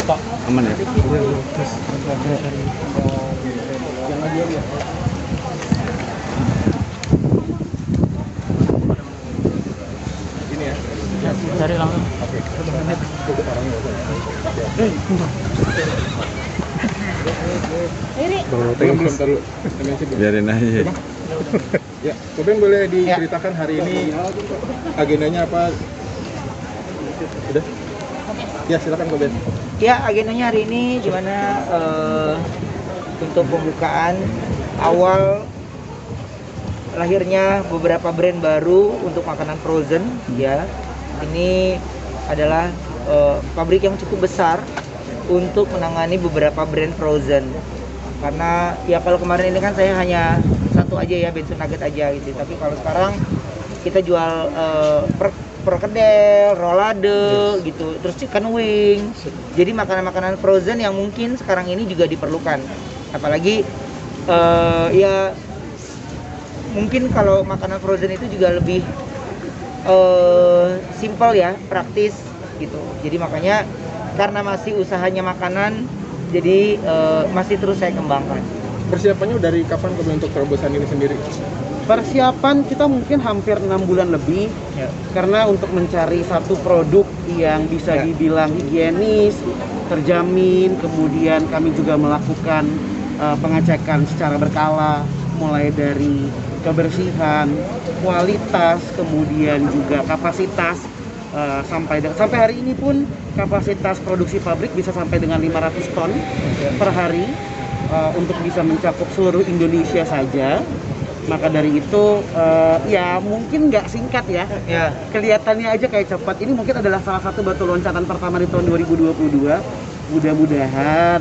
Pak, aman ya? Ini ya. Cari langsung. Belum tahu. Biarin aja. Ya, Koben boleh diceritakan hari ini agendanya apa? Udah? Ya, silakan Koben. Ya, agendanya hari ini gimana untuk pembukaan awal lahirnya beberapa brand baru untuk makanan frozen ya. Ini adalah pabrik yang cukup besar untuk menangani beberapa brand frozen. Karena ya kalau kemarin ini kan saya hanya satu aja ya, Bensu Nugget aja gitu. Tapi kalau sekarang kita jual perkedel, rolade gitu, terus chicken wing. Jadi makanan-makanan frozen yang mungkin sekarang ini juga diperlukan. Apalagi ya mungkin kalau makanan frozen itu juga lebih simple ya, praktis gitu. Jadi makanya karena masih usahanya makanan, jadi masih terus saya kembangkan. Persiapannya dari kapan Koben untuk terobosan ini sendiri? Persiapan kita mungkin hampir 6 bulan lebih Ya. karena untuk mencari satu produk yang bisa Ya. dibilang higienis, terjamin, kemudian kami juga melakukan pengecekan secara berkala mulai dari kebersihan, kualitas, kemudian juga kapasitas sampai hari ini pun kapasitas produksi pabrik bisa sampai dengan 500 ton per hari untuk bisa mencakup seluruh Indonesia saja. Maka dari itu ya mungkin nggak singkat ya. Ya. Kelihatannya aja kayak cepat. Ini mungkin adalah salah satu batu loncatan pertama di tahun 2022. Mudah-mudahan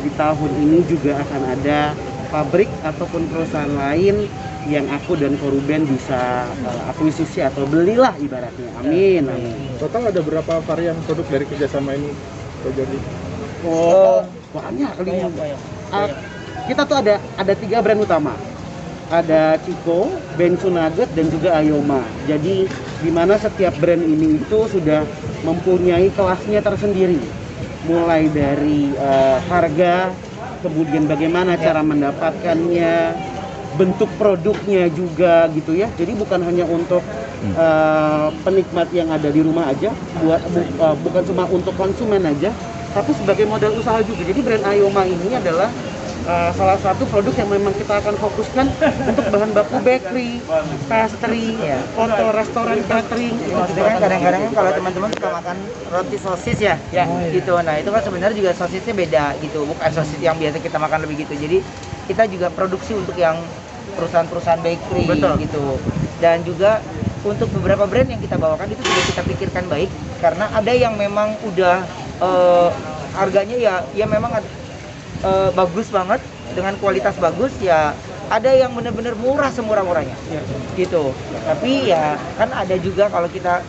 di tahun ini juga akan ada pabrik ataupun perusahaan lain yang aku dan Koruben bisa akuisisi atau belilah ibaratnya. Amin. Amin. Total ada berapa varian produk dari kerjasama ini, Ko Jordi? Oh, banyak kali. Banyak. Kita tuh ada 3 brand utama. Ada Chico, Bensu Nugget, dan juga Ayoma. Jadi di mana setiap brand ini itu sudah mempunyai kelasnya tersendiri. Mulai dari harga, kemudian bagaimana cara mendapatkannya, bentuk produknya juga gitu ya. Jadi bukan hanya untuk penikmat yang ada di rumah aja, bukan cuma untuk konsumen aja, tapi sebagai modal usaha juga. Jadi brand Ayoma ini adalah salah satu produk yang memang kita akan fokuskan untuk bahan baku bakery, pastry, hotel, restoran, catering. Maksudnya kan kadang-kadang kalau teman-teman suka makan roti sosis ya, gitu. Nah itu kan sebenarnya juga sosisnya beda gitu, bukan sosis yang biasa kita makan lebih gitu. Jadi kita juga produksi untuk yang perusahaan-perusahaan bakery gitu. Dan juga untuk beberapa brand yang kita bawakan itu sudah kita pikirkan baik, karena ada yang memang udah harganya ya memang bagus banget dengan kualitas bagus ya. Ada yang benar-benar murah semurah-murahnya gitu. Tapi ya kan ada juga kalau kita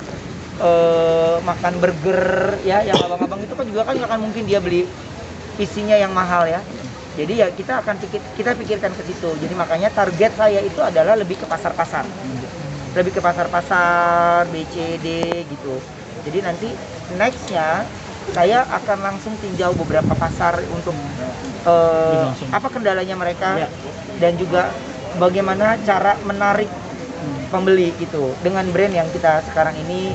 makan burger ya yang abang-abang itu kan juga kan nggak akan mungkin dia beli isinya yang mahal ya. Jadi ya kita pikirkan ke situ. Jadi makanya target saya itu adalah lebih ke pasar-pasar. Lebih ke pasar-pasar BCD gitu. Jadi nanti nextnya saya akan langsung tinjau beberapa pasar untuk apa kendalanya mereka dan juga bagaimana cara menarik pembeli gitu dengan brand yang kita sekarang ini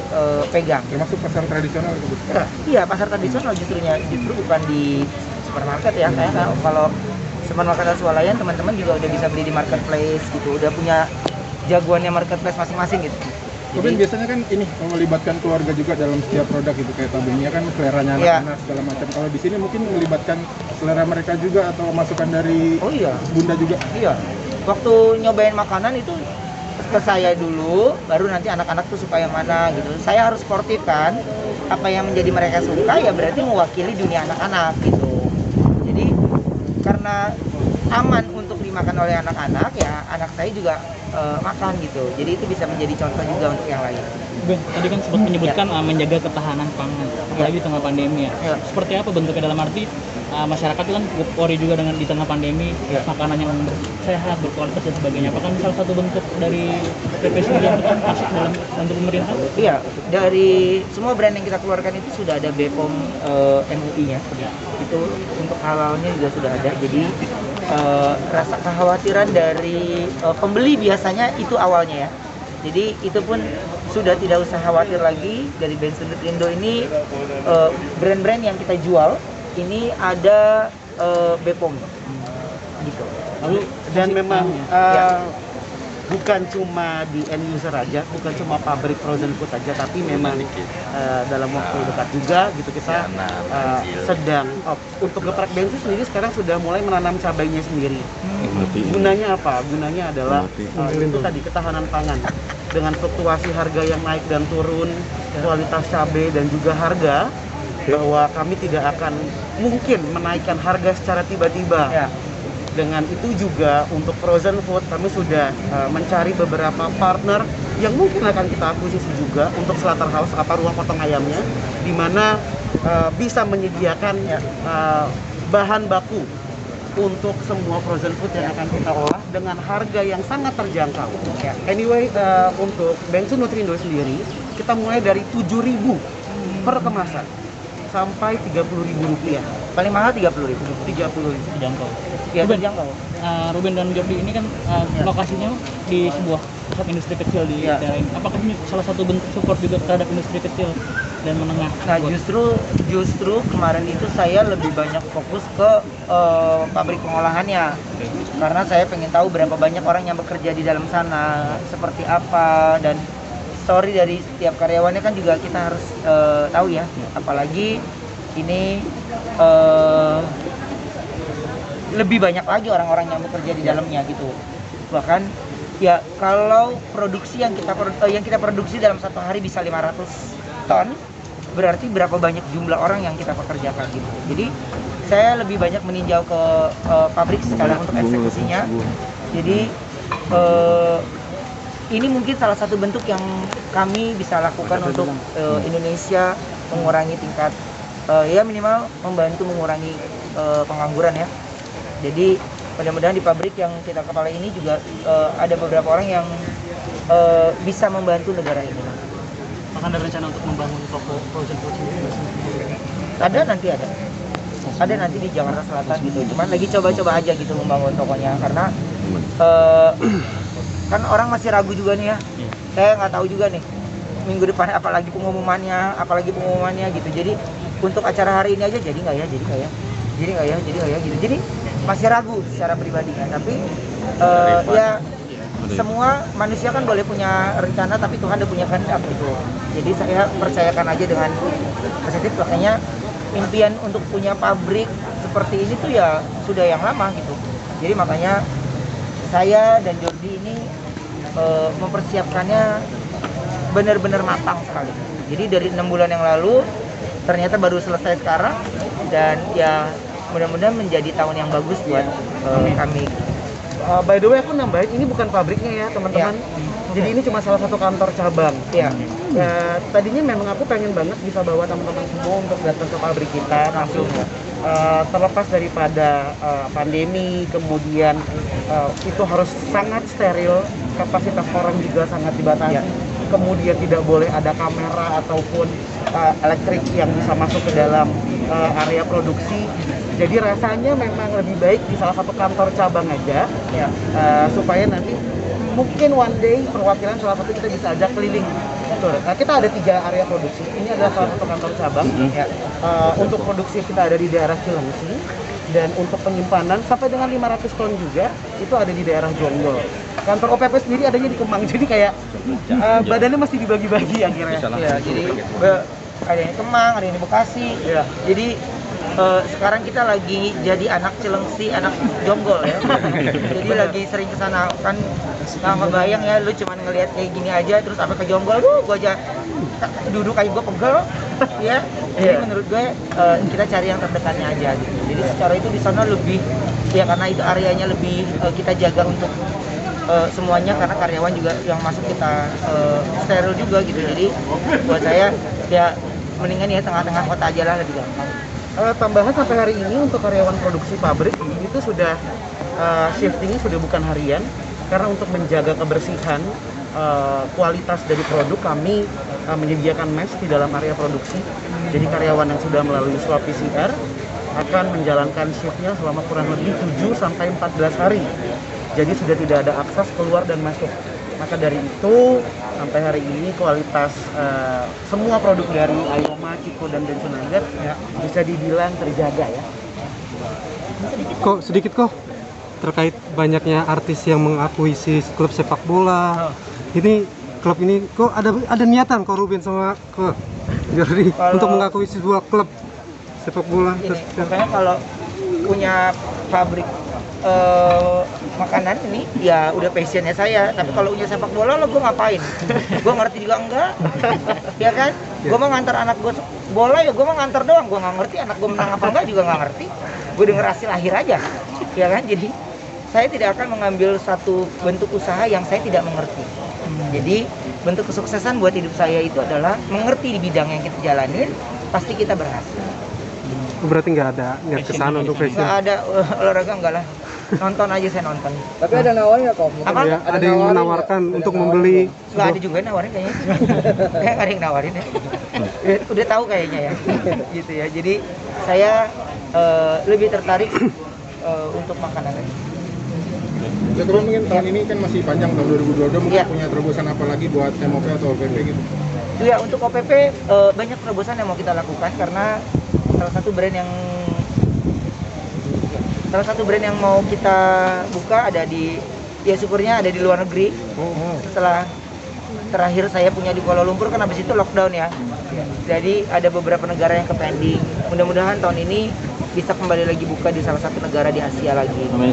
pegang. Termasuk pasar tradisional gitu. Iya, pasar tradisional justru bukan di supermarket ya. Saya kalau supermarket swalayan teman-teman juga udah bisa beli di marketplace gitu, udah punya jagoannya marketplace masing-masing gitu. Koben biasanya kan ini melibatkan keluarga juga dalam setiap produk gitu, kayak tabungnya kan seleranya anak-anak segala macam. Kalau di sini mungkin melibatkan selera mereka juga atau masukan dari bunda juga. Iya. Waktu nyobain makanan itu ke saya dulu, baru nanti anak-anak tuh suka yang mana gitu. Saya harus sportif kan. Apa yang menjadi mereka suka ya berarti mewakili dunia anak-anak gitu. Jadi karena aman untuk dimakan oleh anak-anak ya anak saya juga makan gitu. Jadi itu bisa menjadi contoh juga untuk yang lain. Ben, tadi kan sempat menyebutkan menjaga ketahanan pangan, apalagi di tengah pandemi ya. Seperti apa bentuknya dalam arti masyarakat itu kan worry juga dengan di tengah pandemi, makanan yang sehat, berkualitas dan sebagainya. Apakah salah satu bentuk dari PP sendiri yang masuk dalam bantu pemerintah? Iya, dari semua brand yang kita keluarkan itu sudah ada BPOM MUI-nya. Itu untuk halalnya juga sudah ada. Jadi rasa kekhawatiran dari pembeli biasanya itu awalnya ya. Jadi itu pun sudah tidak usah khawatir lagi. Dari Bensu Nutrindo ini brand-brand yang kita jual ini ada BPOM gitu. Lalu dan memang bukan cuma di end user aja, bukan cuma pabrik frozen food aja, tapi memang dalam waktu dekat juga gitu kita sedang untuk geprek Bensu sendiri sekarang sudah mulai menanam cabainya sendiri. Gunanya apa? Gunanya adalah itu tadi ketahanan pangan dengan fluktuasi harga yang naik dan turun, kualitas cabai dan juga harga, bahwa kami tidak akan mungkin menaikkan harga secara tiba-tiba. Dengan itu juga untuk frozen food kami sudah mencari beberapa partner yang mungkin akan kita akuisisi juga untuk slaughterhouse atau ruang potong ayamnya, di mana bisa menyediakan bahan baku untuk semua frozen food yang akan kita olah dengan harga yang sangat terjangkau. Anyway, untuk Bensu Nutrindo sendiri kita mulai dari 7.000 per kemasan sampai Rp30.000. Paling mahal Rp30.000. Terjangkau. Ya, terjangkau. Ruben dan Jordi ini kan lokasinya di sebuah pusat industri kecil di daerah ini. Apakah ini salah satu bentuk support juga terhadap industri kecil dan menengah? Nah, justru kemarin itu saya lebih banyak fokus ke pabrik pengolahannya. Karena saya pengen tahu berapa banyak orang yang bekerja di dalam sana, seperti apa, dan story dari setiap karyawannya kan juga kita harus tahu ya. Apalagi ini lebih banyak lagi orang-orang yang bekerja di dalamnya gitu. Bahkan ya kalau produksi yang kita produksi dalam satu hari bisa 500 ton, berarti berapa banyak jumlah orang yang kita pekerjakan gitu. Jadi saya lebih banyak meninjau ke pabrik sekarang untuk eksekusinya. Jadi ini mungkin salah satu bentuk yang kami bisa lakukan untuk Indonesia mengurangi tingkat ya minimal membantu mengurangi pengangguran ya. Jadi mudah-mudahan di pabrik yang kita kepala ini juga ada beberapa orang yang bisa membantu negara ini. Akan ada rencana untuk membangun toko frozen food sendiri? Ada nanti di Jakarta Selatan gitu. Cuman lagi coba-coba aja gitu membangun tokonya karena kan orang masih ragu juga nih ya. Saya nggak tahu juga nih minggu depan apalagi pengumumannya gitu. Jadi untuk acara hari ini aja jadi nggak ya gitu. Jadi masih ragu secara pribadinya. Tapi ya semua manusia kan boleh punya rencana, tapi Tuhan udah punya kehendak gitu. Jadi saya percayakan aja dengan positif. Makanya impian untuk punya pabrik seperti ini tuh ya sudah yang lama gitu. Jadi makanya saya dan Jordi ini mempersiapkannya benar-benar matang sekali. Jadi dari 6 bulan yang lalu ternyata baru selesai sekarang, dan ya mudah-mudahan menjadi tahun yang bagus buat kami. By the way, aku nambahin, ini bukan pabriknya ya teman-teman. Jadi ini cuma salah satu kantor cabang. Ya, tadinya memang aku pengen banget bisa bawa teman-teman semua untuk datang ke pabrik kita langsung. Terlepas daripada pandemi, kemudian itu harus sangat steril, kapasitas orang juga sangat dibatasi. Kemudian tidak boleh ada kamera ataupun elektrik yang bisa masuk ke dalam area produksi. Jadi rasanya memang lebih baik di salah satu kantor cabang aja, supaya nanti mungkin one day perwakilan salah satu kita bisa ajak keliling. Kita ada 3 area produksi. Ini adalah salah satu kantor cabang. Untuk produksi kita ada di daerah Cilengsi, dan untuk penyimpanan sampai dengan 500 ton juga itu ada di daerah Jonggol. Kantor OPP sendiri adanya di Kemang. Jadi kayak badannya masih dibagi-bagi akhirnya. Jadi ada yang di Kemang, ada yang di Bekasi. Jadi sekarang kita lagi jadi anak Cilengsi, anak Jonggol ya. Jadi lagi sering kesana kan, nggak ngebayang ya, lu cuman ngelihat kayak gini aja terus sampai ke Jonggol, gua aja duduk kayak gua pegel ya. Jadi menurut gue kita cari yang terdekatnya aja gitu. Jadi secara itu di sana lebih ya, karena itu areanya lebih kita jaga untuk semuanya, karena karyawan juga yang masuk kita steril juga gitu. Jadi buat saya ya mendingan ya tengah-tengah kota aja lah, lebih gampang. Tambahan sampai hari ini untuk karyawan produksi pabrik itu sudah shiftingnya sudah bukan harian, karena untuk menjaga kebersihan kualitas dari produk kami menyediakan mesh di dalam area produksi. Jadi karyawan yang sudah melalui swab PCR akan menjalankan shiftnya selama kurang lebih 7 sampai 14 hari. Jadi sudah tidak ada akses keluar dan masuk. Maka dari itu sampai hari ini kualitas semua produk dari Ayoma, Ciko dan Bensu Nugget bisa dibilang terjaga ya. Sedikit terkait banyaknya artis yang mengakuisisi klub sepak bola. Ini klub ini kok ada niatan Ruben sama Jordi untuk mengakuisisi sebuah klub sepak bola. Makanya kalau punya pabrik makanan ini ya udah passionnya saya. Tapi kalau punya sepak bola lo gue ngapain? Gue ngerti juga enggak, ya kan? Gue mau ngantar anak gue bola ya gue mau ngantar doang. Gue nggak ngerti anak gue menang apa enggak juga nggak ngerti. Gue denger hasil akhir aja, ya kan? Jadi saya tidak akan mengambil satu bentuk usaha yang saya tidak mengerti. Jadi bentuk kesuksesan buat hidup saya itu adalah mengerti di bidang yang kita jalanin, pasti kita berhasil. Berarti nggak ada niat kesana untuk fashion? Nggak ada olahraga, enggak lah. Nonton aja saya nonton. Tapi ada nawarin nggak kok? Apa? Ya, ada yang menawarkan untuk membeli? Nggak ada juga yang nawarin kayaknya. Kayak nggak ada yang nawarin ya. Udah tahu kayaknya ya. Gitu ya. Jadi saya lebih tertarik untuk makanan aja. Ya terus mungkin tahun ini kan masih panjang, tahun 2022 mungkin punya terobosan apa lagi buat MOP atau OPP gitu? Iya, untuk OPP banyak terobosan yang mau kita lakukan, karena salah satu brand yang mau kita buka ada di, ya syukurnya ada di luar negeri. Setelah terakhir saya punya di Kuala Lumpur kan habis itu lockdown ya. Jadi ada beberapa negara yang pending. Mudah-mudahan tahun ini bisa kembali lagi buka di salah satu negara di Asia lagi. Amin.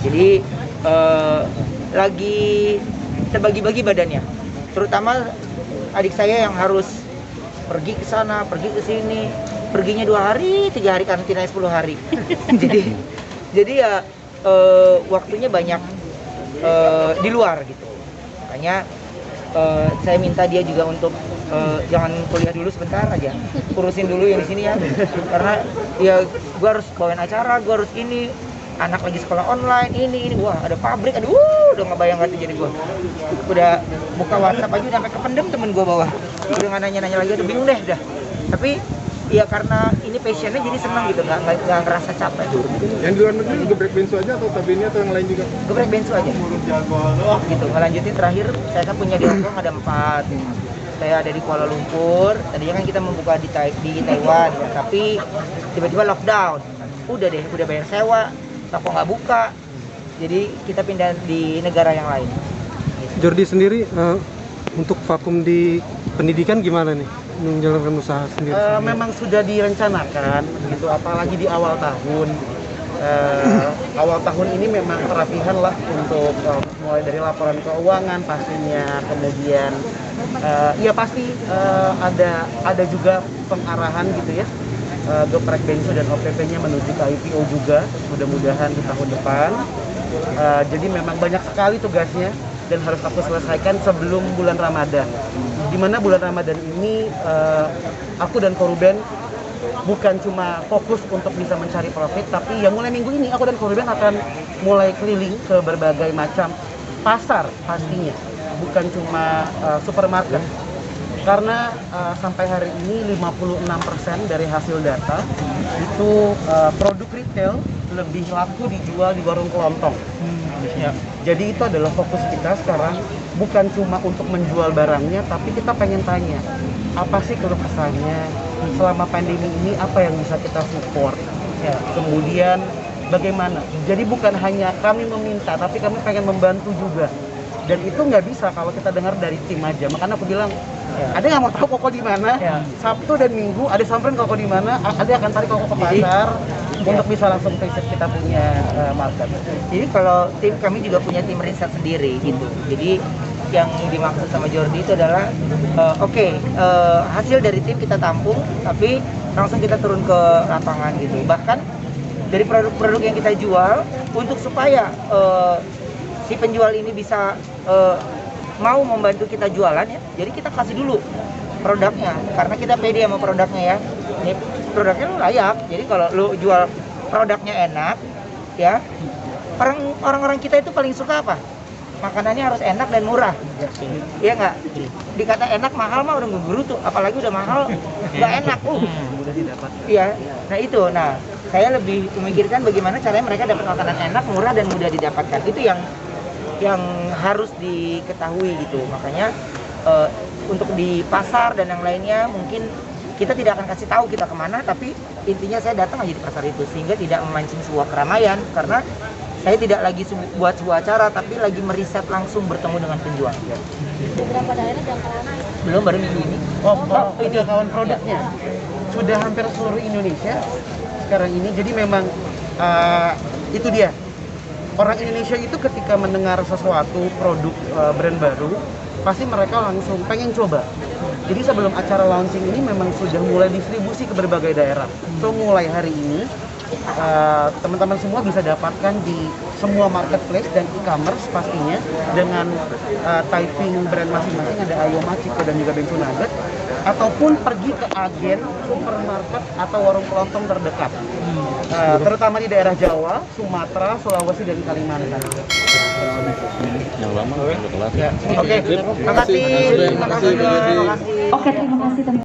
Jadi lagi terbagi-bagi badannya, terutama adik saya yang harus pergi ke sana, pergi ke sini, perginya 2 hari, 3 hari karantina 10 hari. jadi ya waktunya banyak di luar gitu. Makanya saya minta dia juga untuk jangan kuliah dulu sebentar aja, urusin dulu yang di sini ya, karena ya gue harus bawain acara, gue harus ini. Anak lagi sekolah online, ini wah ada pabrik, aduh udah nggak bayang hati jadi gue. Udah buka WhatsApp aja udah sampai kependem temen gue bawah. Udah nggak nanya-nanya lagi, udah bingung deh dah. Tapi ya karena ini passionnya jadi senang gitu, nggak ngerasa capek. Yang di luar negeri geprek bensu aja atau tabini atau yang lain juga? Geprek bensu aja. Gitu, ngelanjutin terakhir saya kan punya di Hong Kong ada 4. Saya ada di Kuala Lumpur, tadinya kan kita membuka di Taiwan, ya, tapi tiba-tiba lockdown. Udah bayar sewa, toko nggak buka, jadi kita pindah di negara yang lain. Jordi sendiri untuk vakum di pendidikan gimana nih menjalankan usaha sendiri? Memang sudah direncanakan gitu, apalagi di awal tahun. Awal tahun ini memang perapihan lah untuk mulai dari laporan keuangan pastinya, kemudian ya pasti ada juga pengarahan gitu ya. Geprek Bensu dan OPP-nya menuju ke IPO juga, mudah-mudahan di tahun depan. Jadi memang banyak sekali tugasnya dan harus aku selesaikan sebelum bulan Ramadan. Di mana bulan Ramadan ini aku dan Ruben bukan cuma fokus untuk bisa mencari profit, tapi ya mulai minggu ini aku dan Ruben akan mulai keliling ke berbagai macam pasar pastinya, bukan cuma supermarket. Karena sampai hari ini 56% dari hasil data itu produk retail lebih laku dijual di warung kelontong. Ya. Jadi itu adalah fokus kita sekarang, bukan cuma untuk menjual barangnya, tapi kita pengen tanya apa sih keluh kesahnya selama pandemi ini, apa yang bisa kita support. Ya. Kemudian bagaimana? Jadi bukan hanya kami meminta, tapi kami pengen membantu juga. Dan itu nggak bisa kalau kita dengar dari tim aja. Makanya aku bilang, ada yang mau tahu Koko di mana? Sabtu dan Minggu ada samperin Koko di mana? Ada yang akan tarik Koko ke pasar untuk bisa langsung riset kita punya market. Jadi kalau tim kami juga punya tim riset sendiri gitu. Jadi yang dimaksud sama Jordi itu adalah hasil dari tim kita tampung, tapi langsung kita turun ke lapangan gitu. Bahkan dari produk-produk yang kita jual untuk supaya si penjual ini bisa mau membantu kita jualan ya, jadi kita kasih dulu produknya karena kita pede sama produknya ya. Ini produknya lu layak, jadi kalau lu jual produknya enak ya, orang-orang kita itu paling suka apa? Makanannya harus enak dan murah, iya nggak? Dikata enak mahal mah udah menggerutu, apalagi udah mahal nggak enak, mudah didapat. iya. Nah itu, saya lebih memikirkan bagaimana caranya mereka dapat makanan enak, murah dan mudah didapatkan. Itu yang harus diketahui gitu. Makanya untuk di pasar dan yang lainnya mungkin kita tidak akan kasih tahu kita kemana, tapi intinya saya datang aja di pasar itu sehingga tidak memancing sebuah keramaian karena saya tidak lagi buat sebuah acara, tapi lagi meriset langsung bertemu dengan penjual. Beberapa daerah jangka lama. Belum, baru minggu ini. Ini kawan produknya sudah hampir seluruh Indonesia sekarang ini. Jadi memang itu dia. Orang Indonesia itu ketika mendengar sesuatu produk brand baru, pasti mereka langsung pengen coba. Jadi sebelum acara launching ini memang sudah mulai distribusi ke berbagai daerah. So mulai hari ini teman-teman semua bisa dapatkan di semua marketplace dan e-commerce pastinya dengan typing brand masing-masing, ada Ayoma, Ciko dan juga Bensu Nugget, ataupun pergi ke agen supermarket atau warung kelontong terdekat, terutama di daerah Jawa, Sumatera, Sulawesi dan Kalimantan. Yang lama udah kelar. Oke, terima kasih. Oke, terima kasih teman.